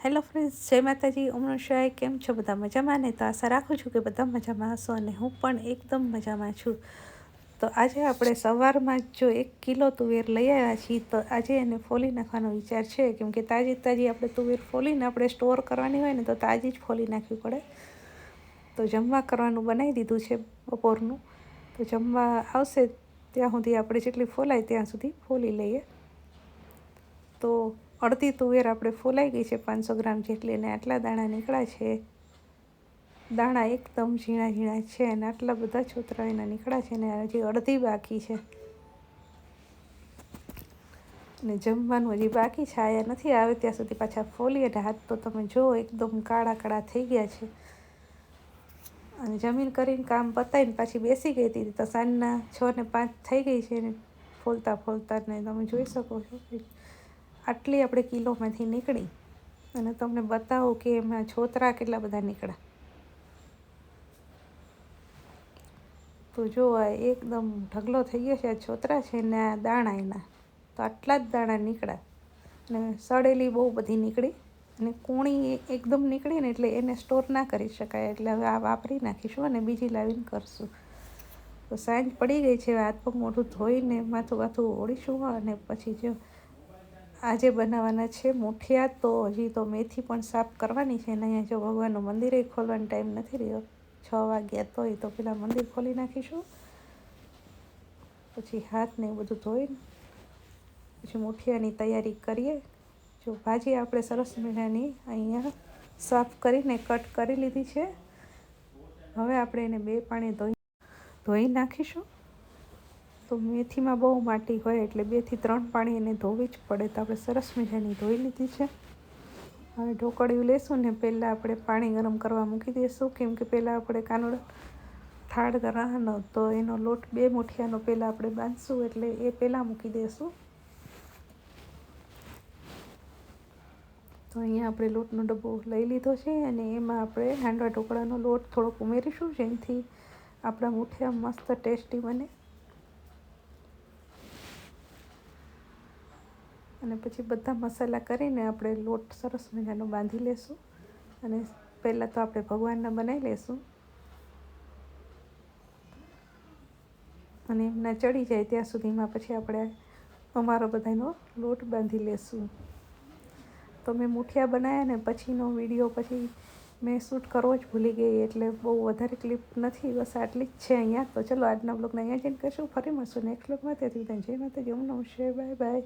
Hello friends, જય માતાજી, ઓમ નમઃ શિવાય. કેમ છો બધા? મજામાં ને? તો આશા રાખું છું કે બધા મજામાં હશો અને હું પણ એકદમ મજામાં છું. તો આજે આપણે સવારમાં જો 1 કિલો તુવેર લઈ આવ્યા છીએ, તો આજે એને ફોલી નાખવાનો વિચાર છે. કેમ કે તાજી તાજી આપણે તુવેર ફોલીને આપણે સ્ટોર કરવાની હોય ને, તો તાજી જ ફોલી નાખવી પડે. તો જમવા કરવાનું બનાવી દીધું છે બપોરનું. તો જમવા આવશે ત્યાં સુધી આપણે જેટલી ફોલાય ત્યાં સુધી ફોલી લઈએ. તો અડધી તુવેર આપણે ફોલાઈ ગઈ છે, 500 ગ્રામ જેટલી, અને આટલા દાણા નીકળ્યા છે. દાણા એકદમ ઝીણા ઝીણા છે અને આટલા બધા છોતરા એના નીકળ્યા છે, અને હજી અડધી બાકી છે. અને જમવાનું હજી બાકી છે. આયા નથી, આવે ત્યાં સુધી પાછા ફોલી. અને હાથ તો તમે જુઓ એકદમ કાળા કાળા થઈ ગયા છે. અને જમીન કરીને કામ પતાવીને પાછી બેસી ગઈ હતી, તો સાંજના 6 ને 5 થઈ ગઈ છે ને ફોલતા ફોલતા. ને તમે જોઈ શકો છો કે આટલી આપણે કિલોમાંથી નીકળી. અને તમને બતાવો કે એમાં છોતરા કેટલા બધા નીકળ્યા. તો જો આ એકદમ ઢગલો થઈ ગયો છે. આ છોતરા છે ને આ દાણા એના. તો આટલા જ દાણા નીકળ્યા. અને સડેલી બહુ બધી નીકળી. અને કૂણી એકદમ નીકળી ને એટલે એને સ્ટોર ના કરી શકાય. એટલે હવે આ વાપરી નાખીશું અને બીજી લાવીને કરશું. તો સાંજ પડી ગઈ છે. હાથ પગ મોઢું ધોઈને માથું વાથું ઓળીશું. અને પછી જો આજે બનાવવાના છે મૂઠિયા. તો હજી તો મેથી પણ સાફ કરવાની છે. અને અહીંયા જો ભગવાનનું મંદિરે ખોલવાનો ટાઈમ નથી રહ્યો, 6 વાગ્યા. તો પેલા મંદિર ખોલી નાખીશું. પછી હાથ ને બધું ધોઈને પછી મૂઠિયાની તૈયારી કરીએ. જો ભાજી આપણે સરસ મજાની અહીંયા સાફ કરીને કટ કરી લીધી છે. હવે આપણે એને 2 પાણી ધોઈ નાખીશું. તો મેથીમાં બહુ માટી હોય એટલે 2 થી 3 પાણી એને ધોવી જ પડે. તો આપણે સરસ મજાની ધોઈ લીધી છે. હવે ઢોકળિયું લેશું ને પહેલાં આપણે પાણી ગરમ કરવા મૂકી દઈશું. કેમ કે પહેલાં આપણે કાનુડો થાળ કરવાનો, તો એનો લોટ 2 મૂઠિયાનો પહેલાં આપણે બાંધશું, એટલે એ પહેલાં મૂકી દઈશું. તો અહીંયા આપણે લોટનો ડબ્બો લઈ લીધો છે અને એમાં આપણે હાંડવા ઢોકળાનો લોટ થોડોક ઉમેરીશું, જેનાથી આપણા મૂઠિયા મસ્ત ટેસ્ટી બને. અને પછી બધા મસાલા કરીને આપણે લોટ સરસ મજાનો બાંધી લેશું. અને પહેલાં તો આપણે ભગવાનના બનાવી લેશું. અને એમના ચડી જાય ત્યાં સુધીમાં પછી આપણે અમારો બધાનો લોટ બાંધી લેશું. તો મેં મૂઠિયા બનાવ્યા ને પછીનો વિડીયો પછી મેં શૂટ કરવો જ ભૂલી ગઈ, એટલે બહુ વધારે ક્લિપ નથી, બસ આટલી જ છે અહીંયા. તો ચલો આજના બ્લોગને અહીંયા જ એન્ડ કરીશું. ફરી મળશું નેક્સ્ટ બ્લોગમાં. ત્યાંથી જય માતાજી, ઓમ નમઃ શિવાય, બાય બાય.